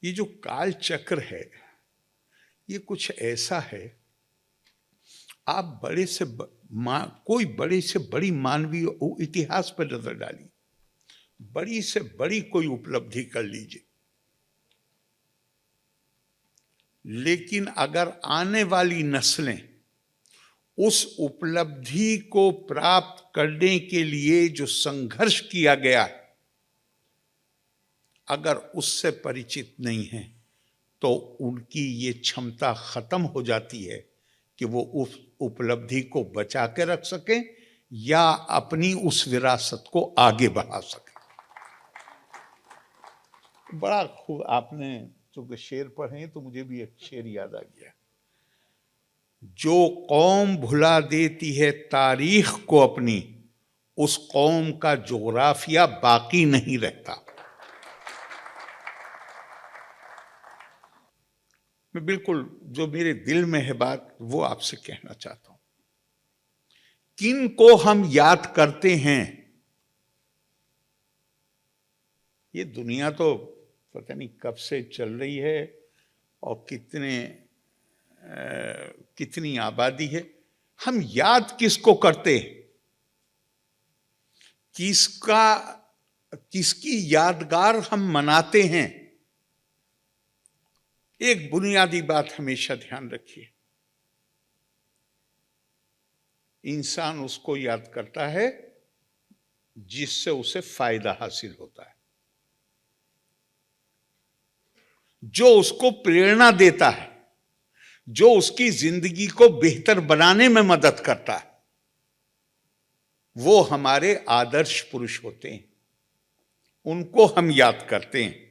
ये जो काल चक्र है ये कुछ ऐसा है, आप कोई बड़े से बड़ी मानवीय इतिहास पर नजर डालिए, बड़ी से बड़ी कोई उपलब्धि कर लीजिए, लेकिन अगर आने वाली नस्लें उस उपलब्धि को प्राप्त करने के लिए जो संघर्ष किया गया है, अगर उससे परिचित नहीं है तो उनकी ये क्षमता खत्म हो जाती है कि वो उस उपलब्धि को बचा के रख सकें या अपनी उस विरासत को आगे बढ़ा सकें। बड़ा खूब आपने चूंकि शेर पढ़े तो मुझे भी एक शेर याद आ गया, जो कौम भुला देती है तारीख को अपनी, उस कौम का जोग्राफिया बाकी नहीं रहता। मैं बिल्कुल जो मेरे दिल में है बात वो आपसे कहना चाहता हूं। किन को हम याद करते हैं, ये दुनिया तो पता नहीं कब से चल रही है और कितनी आबादी है, हम याद किसको करते हैं, किसकी यादगार हम मनाते हैं। एक बुनियादी बात हमेशा ध्यान रखिए, इंसान उसको याद करता है जिससे उसे फायदा हासिल होता है, जो उसको प्रेरणा देता है, जो उसकी जिंदगी को बेहतर बनाने में मदद करता है, वो हमारे आदर्श पुरुष होते हैं, उनको हम याद करते हैं।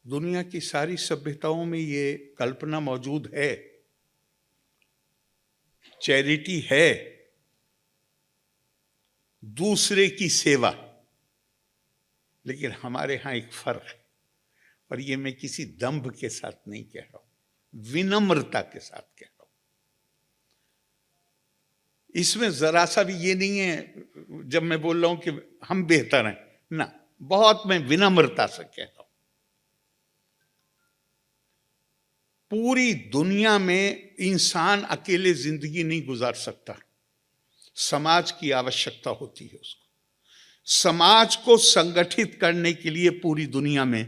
दुनिया की सारी सभ्यताओं में ये कल्पना मौजूद है, चैरिटी है, दूसरे की सेवा, लेकिन हमारे यहां एक फर्क है, और ये मैं किसी दंभ के साथ नहीं कह रहा हूं, विनम्रता के साथ कह रहा हूं। इसमें जरा सा भी ये नहीं है जब मैं बोल रहा हूं कि हम बेहतर हैं, ना, बहुत मैं विनम्रता से कह रहा हूं। पूरी दुनिया में इंसान अकेले जिंदगी नहीं गुजार सकता, समाज की आवश्यकता होती है उसको। समाज को संगठित करने के लिए पूरी दुनिया में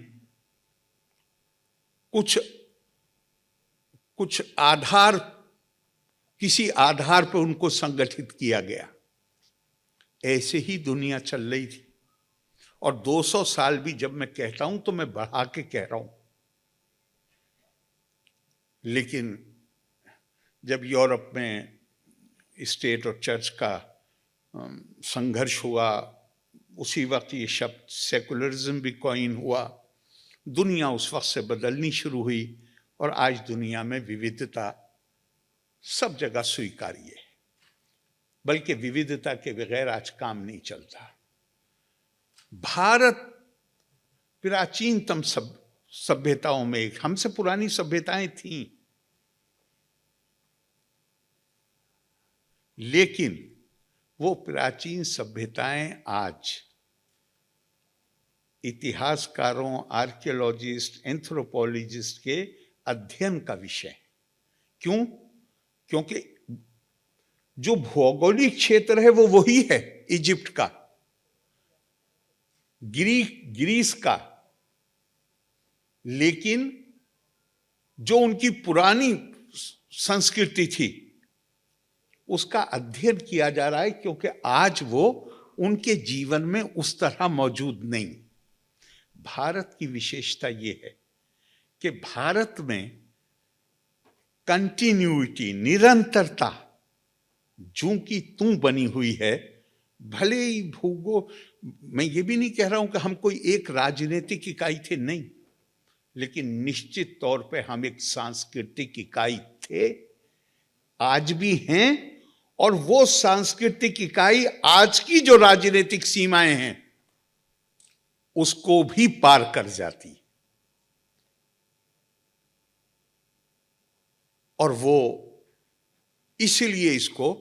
किसी आधार पर उनको संगठित किया गया। ऐसे ही दुनिया चल रही थी, और 200 साल भी जब मैं कहता हूं तो मैं बढ़ा के कह रहा हूं। लेकिन जब यूरोप में स्टेट और चर्च का संघर्ष हुआ, उसी वक्त ये शब्द सेकुलरिज्म भी कॉइन हुआ, दुनिया उस वक्त से बदलनी शुरू हुई, और आज दुनिया में विविधता सब जगह स्वीकार्य है, बल्कि विविधता के बगैर आज काम नहीं चलता। भारत प्राचीनतम सभ्यताओं में एक, हमसे पुरानी सभ्यताएं थीं, लेकिन वो प्राचीन सभ्यताएं आज इतिहासकारों, आर्कियोलॉजिस्ट, एंथ्रोपोलॉजिस्ट के अध्ययन का विषय है। क्यों? क्योंकि जो भौगोलिक क्षेत्र है वो वही है, इजिप्ट का, ग्रीस का, लेकिन जो उनकी पुरानी संस्कृति थी उसका अध्ययन किया जा रहा है, क्योंकि आज वो उनके जीवन में उस तरह मौजूद नहीं। भारत की विशेषता ये है कि भारत में कंटिन्यूटी, निरंतरता जूं की तूं बनी हुई है। भले ही मैं ये भी नहीं कह रहा हूं कि हम कोई एक राजनीतिक इकाई थे, नहीं, लेकिन निश्चित तौर पे हम एक सांस्कृतिक इकाई थे, आज भी हैं, और वो सांस्कृतिक इकाई आज की जो राजनीतिक सीमाएं हैं उसको भी पार कर जाती, और वो इसलिए इसको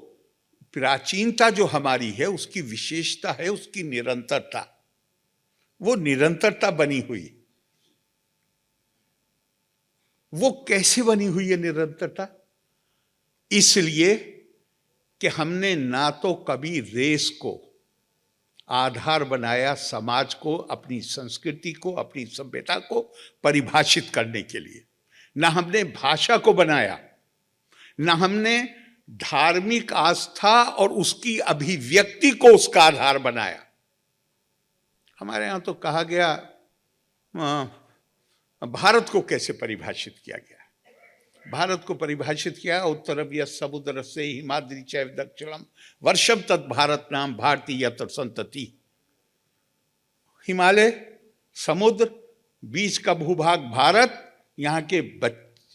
प्राचीनता जो हमारी है उसकी विशेषता है उसकी निरंतरता, वो निरंतरता बनी हुई। वो कैसे बनी हुई है निरंतरता? इसलिए कि हमने ना तो कभी रेस को आधार बनाया समाज को, अपनी संस्कृति को, अपनी सभ्यता को परिभाषित करने के लिए, ना हमने भाषा को बनाया, ना हमने धार्मिक आस्था और उसकी अभिव्यक्ति को उसका आधार बनाया। हमारे यहां तो कहा गया भारत को कैसे परिभाषित किया गया? भारत को परिभाषित किया उत्तरम यः समुद्र से हिमाद्रि चैव दक्षिणम वर्षम तत् भारत नाम भारतीय यत्र संतति। हिमालय, समुद्र, बीच का भूभाग भारत, यहाँ के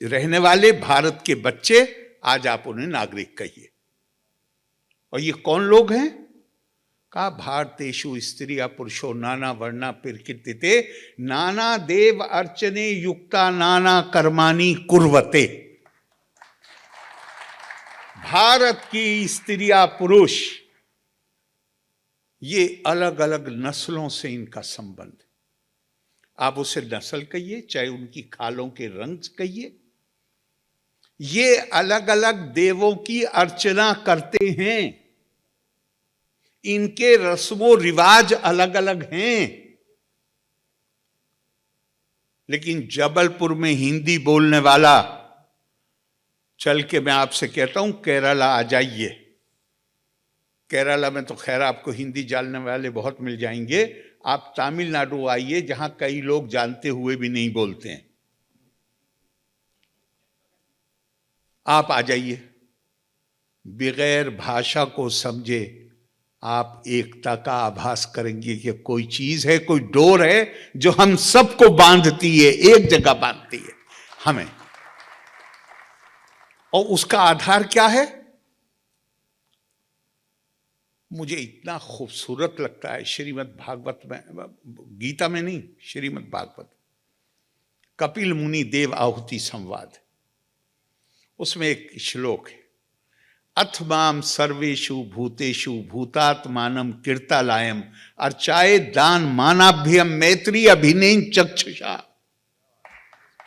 रहने वाले भारत के बच्चे, आज आप उन्हें नागरिक कहिए। और ये कौन लोग हैं? कहा भारतेषु स्त्रिया पुरुषो नाना वर्णा प्रकृतिते नाना देव अर्चने युक्ता नाना कर्माणि कुर्वते। भारत की स्त्रियां पुरुष, ये अलग अलग नस्लों से इनका संबंध। आप उसे नस्ल कहिए, चाहे उनकी खालों के रंग कहिए, ये अलग अलग देवों की अर्चना करते हैं। इनके रस्मों रिवाज अलग अलग हैं। लेकिन जबलपुर में हिंदी बोलने वाला, चल के मैं आपसे कहता हूं केरला आ जाइए। केरला में तो खैर आपको हिंदी जानने वाले बहुत मिल जाएंगे। आप तमिलनाडु आइए, जहां कई लोग जानते हुए भी नहीं बोलते हैं। आप आ जाइए, बगैर भाषा को समझे आप एकता का आभास करेंगे कि कोई चीज है, कोई डोर है जो हम सबको बांधती है, एक जगह बांधती है हमें। और उसका आधार क्या है? मुझे इतना खूबसूरत लगता है श्रीमद् भागवत में, गीता में नहीं, श्रीमद् भागवत, कपिल मुनि देव आहुति संवाद, उसमें एक श्लोक है, अथ माम सर्वेषु भूतेषु भूतात्मानम कीर्तालायम अर्चाए दान मानाभ्यम मैत्री अभिनय चक्षुषा।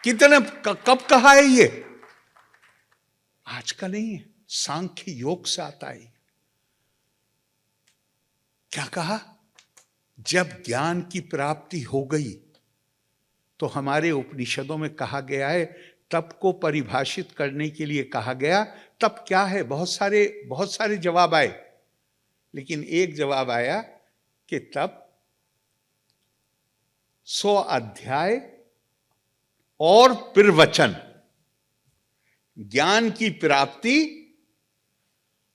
कितने कब कहा है ये? आज का नहीं है, सांख्य योग से आता है। क्या कहा? जब ज्ञान की प्राप्ति हो गई तो हमारे उपनिषदों में कहा गया है, तप को परिभाषित करने के लिए कहा गया। तप क्या है? बहुत सारे जवाब आए, लेकिन एक जवाब आया कि तप 100 अध्याय और प्रवचन, ज्ञान की प्राप्ति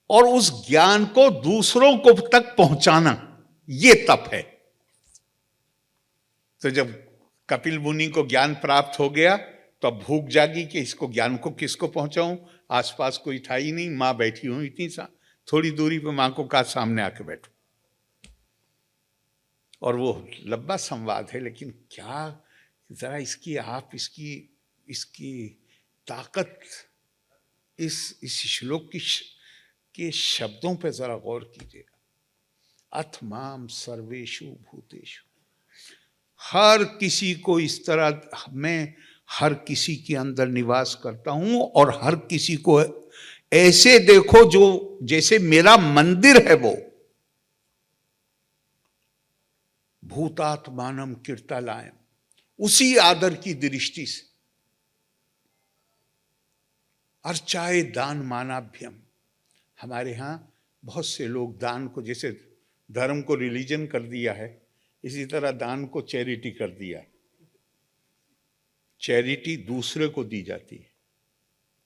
और उस ज्ञान को दूसरों को तक पहुंचाना, ये तप है। तो जब कपिल मुनि को ज्ञान प्राप्त हो गया तो अब भूख जागी कि इसको ज्ञान को किसको पहुंचाऊं। आसपास कोई था ही नहीं, मां बैठी हुई थी, थोड़ी दूरी पे मां को कहा सामने आके बैठो। और वो लंबा संवाद है, लेकिन क्या जरा इसकी ताकत, इस श्लोक के शब्दों पे जरा गौर कीजिएगा। अथ माम सर्वेषु भूतेषु, हर किसी को इस तरह, मैं हर किसी के अंदर निवास करता हूं और हर किसी को ऐसे देखो जो जैसे मेरा मंदिर है। वो भूतात्मानम कीर्तालायम, उसी आदर की दृष्टि से। अर्चाए दान मानाभ्यम, हमारे यहां बहुत से लोग दान को, जैसे धर्म को रिलीजन कर दिया है, इसी तरह दान को चैरिटी कर दिया है। चैरिटी दूसरे को दी जाती है,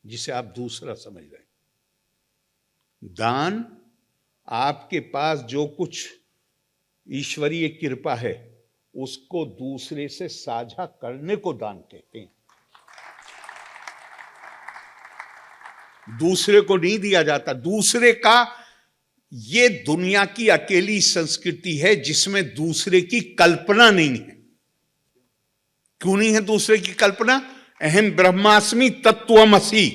जिसे आप दूसरा समझ रहे हैं। दान, आपके पास जो कुछ ईश्वरीय कृपा है उसको दूसरे से साझा करने को दान कहते हैं। दूसरे को नहीं दिया जाता। दूसरे का, ये दुनिया की अकेली संस्कृति है जिसमें दूसरे की कल्पना नहीं है। क्यों नहीं है दूसरे की कल्पना? अहम ब्रह्मास्मि तत्त्वमसि,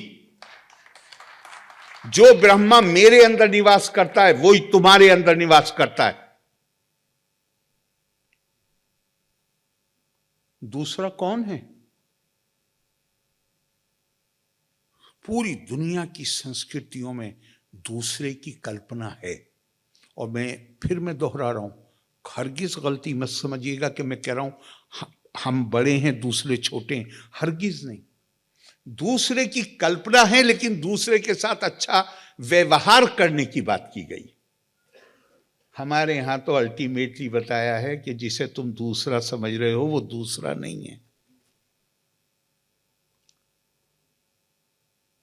जो ब्रह्मा मेरे अंदर निवास करता है वही तुम्हारे अंदर निवास करता है। दूसरा कौन है? पूरी दुनिया की संस्कृतियों में दूसरे की कल्पना है। और मैं दोहरा रहा हूँ, हरगिज गलती मत समझिएगा कि मैं कह रहा हूँ हम बड़े हैं दूसरे छोटे हैं, हरगिज नहीं। दूसरे की कल्पना है, लेकिन दूसरे के साथ अच्छा व्यवहार करने की बात की गई। हमारे यहां तो अल्टीमेटली बताया है कि जिसे तुम दूसरा समझ रहे हो वो दूसरा नहीं है,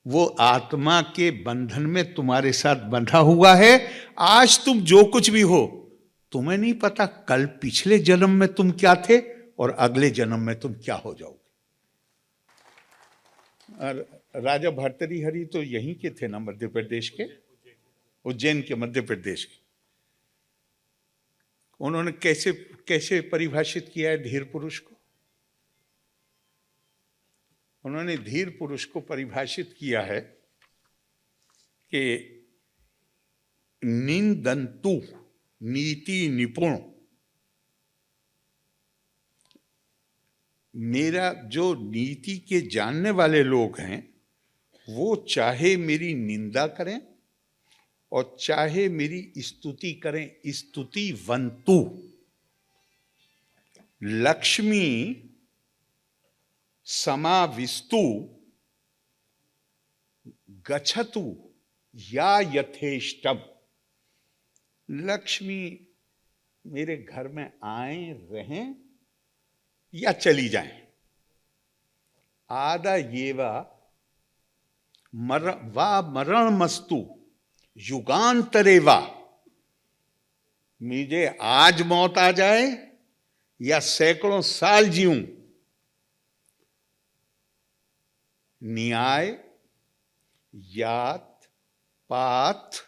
वो आत्मा के बंधन में तुम्हारे साथ बंधा हुआ है। आज तुम जो कुछ भी हो, तुम्हें नहीं पता कल पिछले जन्म में तुम क्या थे और अगले जन्म में तुम क्या हो जाओगे। और राजा भर्तृहरि तो यहीं के थे ना, मध्य प्रदेश के, उज्जैन के, मध्य प्रदेश के। उन्होंने कैसे कैसे परिभाषित किया है धीर पुरुष को? उन्होंने धीर पुरुष को परिभाषित किया है कि निंदन्तु नीति निपुण। मेरा जो नीति के जानने वाले लोग हैं वो चाहे मेरी निंदा करें और चाहे मेरी स्तुति करें, स्तुतिवन्तु। लक्ष्मी समाविस्तु गच्छतु या यथेष्टम। लक्ष्मी मेरे घर में आए, रहें या चली जाएं। आदा येवा मरण मस्तु युगांतरे वा। मुझे आज मौत आ जाए या सैकड़ों साल जीऊं, न्याय यात पात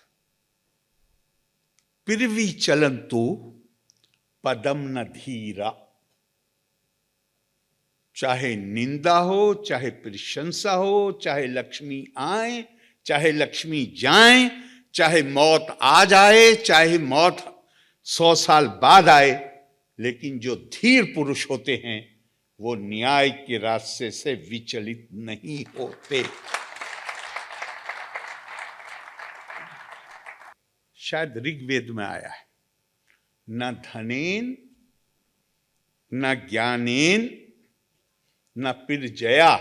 पिरवी चलंतु पदम न धीरा। चाहे निंदा हो, चाहे प्रशंसा हो, चाहे लक्ष्मी आए, चाहे लक्ष्मी जाए, चाहे मौत आ जाए, चाहे मौत 100 साल बाद आए, लेकिन जो धीर पुरुष होते हैं वो न्याय के रास्ते से विचलित नहीं होते। शायद ऋग्वेद में आया है, न धनेन न ज्ञानेन न पिरजया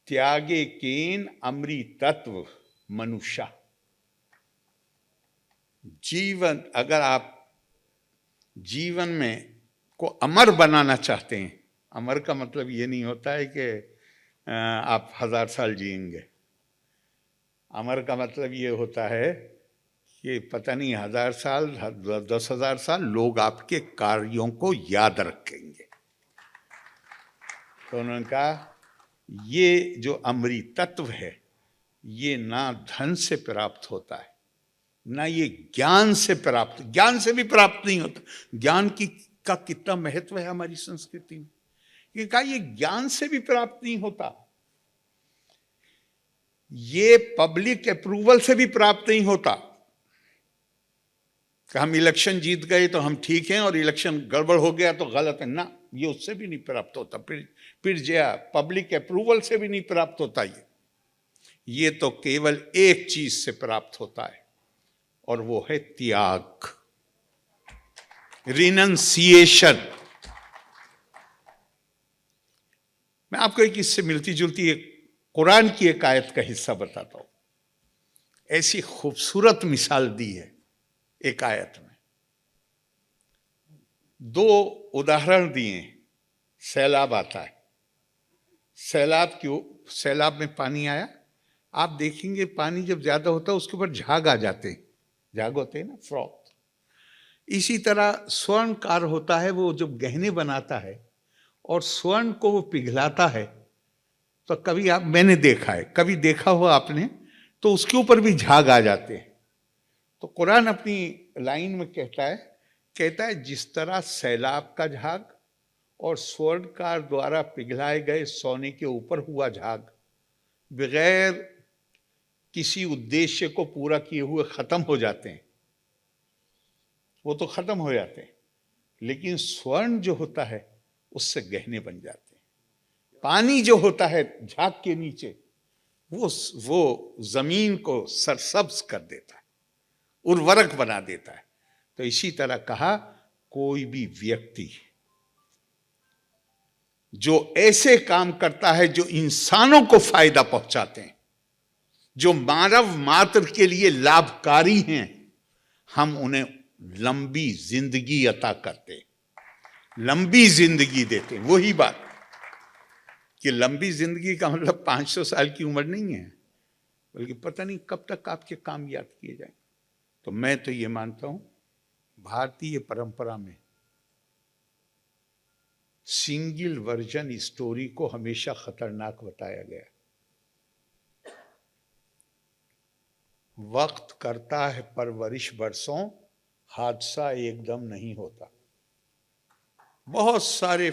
त्यागे केन अमृतत्व मनुष्य। जीवन, अगर आप जीवन में को अमर बनाना चाहते हैं, अमर का मतलब ये नहीं होता है कि आप 1000 साल जिएंगे। अमर का मतलब ये होता है कि पता नहीं 1000 साल 10,000 साल लोग आपके कार्यों को याद रखेंगे। तो उन्होंने कहा ये जो अमृतत्व है ये ना धन से प्राप्त होता है, ना ये ज्ञान से प्राप्त, ज्ञान से भी प्राप्त नहीं होता। ज्ञान का कितना महत्व है हमारी संस्कृति में। ये कहा ये ज्ञान से भी प्राप्त नहीं होता, ये पब्लिक अप्रूवल से भी प्राप्त नहीं होता। कि हम इलेक्शन जीत गए तो हम ठीक हैं और इलेक्शन गड़बड़ हो गया तो गलत है, ना, ये उससे भी नहीं प्राप्त होता। फिर पब्लिक अप्रूवल से भी नहीं प्राप्त होता। ये तो केवल एक चीज से प्राप्त होता है और वो है त्याग, रिनंसिएशन। मैं आपको एक इससे मिलती जुलती एक कुरान की एक आयत का हिस्सा बताता हूं। ऐसी खूबसूरत मिसाल दी है एक आयत में। 2 उदाहरण दिए। सैलाब आता है, सैलाब में पानी आया, आप देखेंगे पानी जब ज्यादा होता है उसके ऊपर झाग आ जाते हैं, झाग होते हैं ना, फ्रॉथ। इसी तरह स्वर्णकार होता है, वो जब गहने बनाता है और स्वर्ण को वो पिघलाता है तो कभी मैंने देखा है, कभी देखा हो आपने, तो उसके ऊपर भी झाग आ जाते हैं। तो कुरान अपनी लाइन में कहता है जिस तरह सैलाब का झाग और स्वर्णकार द्वारा पिघलाए गए सोने के ऊपर हुआ झाग बगैर किसी उद्देश्य को पूरा किए हुए खत्म हो जाते हैं, वो तो खत्म हो जाते हैं, लेकिन स्वर्ण जो होता है उससे गहने बन जाते हैं। पानी जो होता है झाग के नीचे, वो जमीन को सरसब्ज कर देता है, उर्वरक बना देता है। तो इसी तरह कहा, कोई भी व्यक्ति जो ऐसे काम करता है जो इंसानों को फायदा पहुंचाते हैं, जो मानव मात्र के लिए लाभकारी हैं, हम उन्हें लंबी जिंदगी अता करते, लंबी जिंदगी देते। वही बात कि लंबी जिंदगी का मतलब 500 साल की उम्र नहीं है, बल्कि पता नहीं कब तक आपके काम याद किए जाएं। तो मैं तो ये मानता हूं, भारतीय परंपरा में सिंगल वर्जन स्टोरी को हमेशा खतरनाक बताया गया। वक्त करता है परवरिश बरसों, हादसा एकदम नहीं होता। बहुत सारे